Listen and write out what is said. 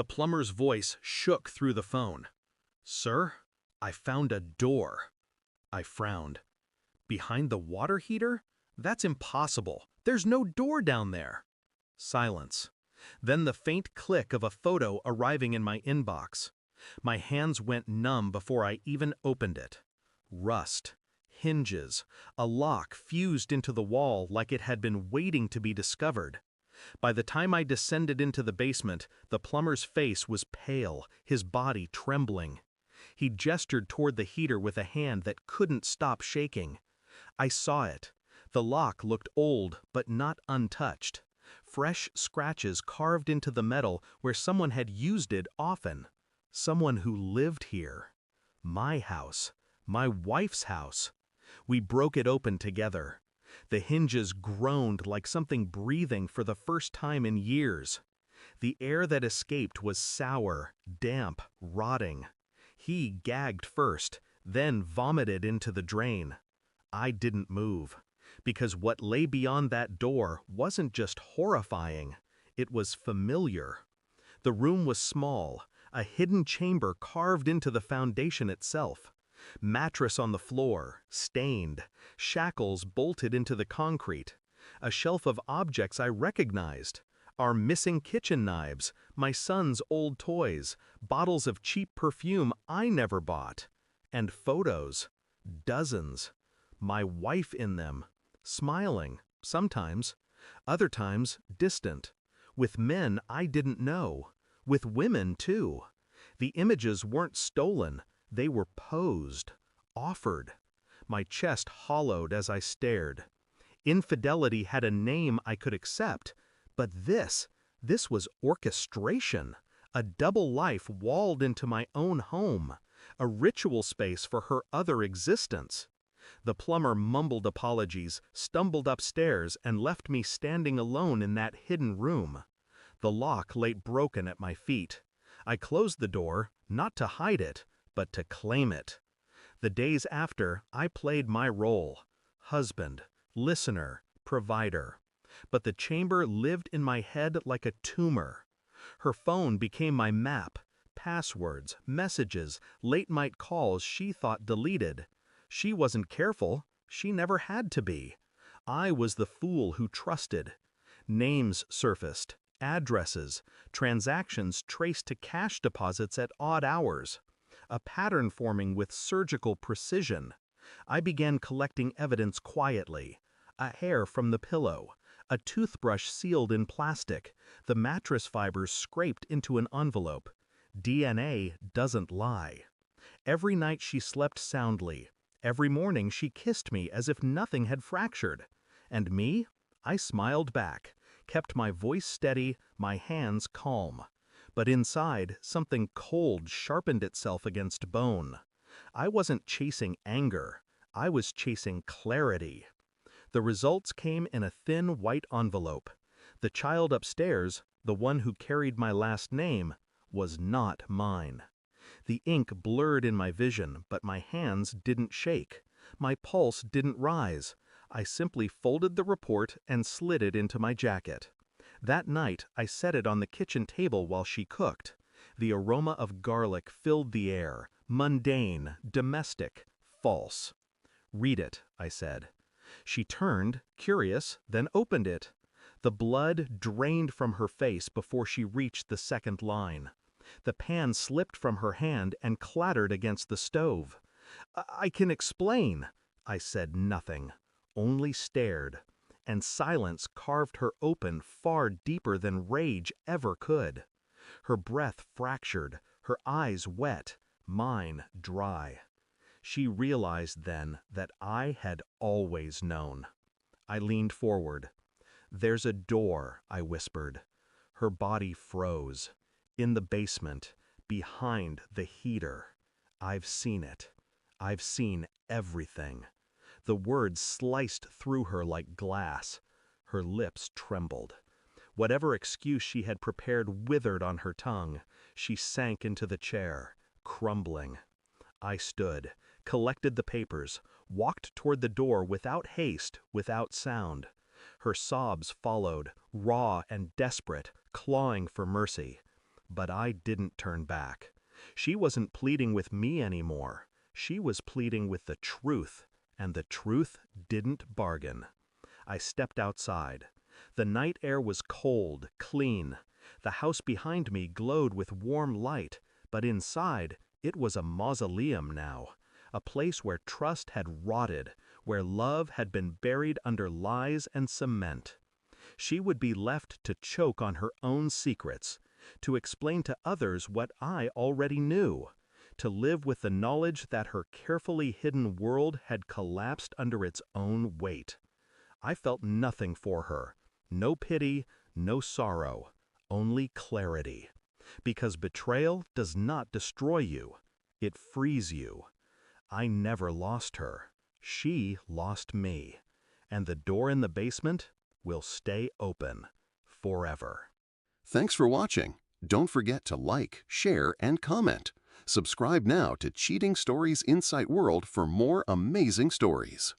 The plumber's voice shook through the phone. "Sir, I found a door." I frowned. "Behind the water heater? That's impossible. There's no door down there." Silence. Then the faint click of a photo arriving in my inbox. My hands went numb before I even opened it. Rust, hinges, a lock fused into the wall like it had been waiting to be discovered. By the time I descended into the basement, the plumber's face was pale, his body trembling. He gestured toward the heater with a hand that couldn't stop shaking. I saw it. The lock looked old, but not untouched. Fresh scratches carved into the metal where someone had used it often. Someone who lived here. My house. My wife's house. We broke it open together. The hinges groaned like something breathing for the first time in years. The air that escaped was sour, damp, rotting. He gagged first, then vomited into the drain. I didn't move, because what lay beyond that door wasn't just horrifying, it was familiar. The room was small, a hidden chamber carved into the foundation itself. Mattress on the floor, stained, shackles bolted into the concrete, a shelf of objects I recognized, our missing kitchen knives, my son's old toys, bottles of cheap perfume I never bought, and photos, dozens, my wife in them, smiling, sometimes, other times distant, with men I didn't know, with women too. The images weren't stolen. They were posed, offered. My chest hollowed as I stared. Infidelity had a name I could accept, but this was orchestration, a double life walled into my own home, a ritual space for her other existence. The plumber mumbled apologies, stumbled upstairs, and left me standing alone in that hidden room. The lock lay broken at my feet. I closed the door, not to hide it, but to claim it. The days after, I played my role: husband, listener, provider. But the chamber lived in my head like a tumor. Her phone became my map, passwords, messages, late-night calls she thought deleted. She wasn't careful. She never had to be. I was the fool who trusted. Names surfaced, addresses, transactions traced to cash deposits at odd hours. A pattern forming with surgical precision. I began collecting evidence quietly. A hair from the pillow, a toothbrush sealed in plastic, the mattress fibers scraped into an envelope. DNA doesn't lie. Every night she slept soundly. Every morning she kissed me as if nothing had fractured. And me? I smiled back, kept my voice steady, my hands calm. But inside, something cold sharpened itself against bone. I wasn't chasing anger. I was chasing clarity. The results came in a thin white envelope. The child upstairs, the one who carried my last name, was not mine. The ink blurred in my vision, but my hands didn't shake. My pulse didn't rise. I simply folded the report and slid it into my jacket. That night, I set it on the kitchen table while she cooked. The aroma of garlic filled the air, mundane, domestic, false. "Read it," I said. She turned, curious, then opened it. The blood drained from her face before she reached the second line. The pan slipped from her hand and clattered against the stove. I can explain." I said nothing, only stared, and silence carved her open far deeper than rage ever could. Her breath fractured, her eyes wet, mine dry. She realized then that I had always known. I leaned forward. "There's a door," I whispered. Her body froze. "In the basement, behind the heater. I've seen it. I've seen everything." The words sliced through her like glass. Her lips trembled. Whatever excuse she had prepared withered on her tongue. She sank into the chair, crumbling. I stood, collected the papers, walked toward the door without haste, without sound. Her sobs followed, raw and desperate, clawing for mercy. But I didn't turn back. She wasn't pleading with me anymore. She was pleading with the truth, and the truth didn't bargain. I stepped outside. The night air was cold, clean. The house behind me glowed with warm light, but inside, it was a mausoleum now, a place where trust had rotted, where love had been buried under lies and cement. She would be left to choke on her own secrets, to explain to others what I already knew, to live with the knowledge that her carefully hidden world had collapsed under its own weight. I felt nothing for her, no pity, no sorrow, only clarity. Because betrayal does not destroy you, it frees you. I never lost her. She lost me. And the door in the basement will stay open forever. Thanks for watching. Don't forget to like, share, and comment. Subscribe now to Cheating Stories Insight World for more amazing stories.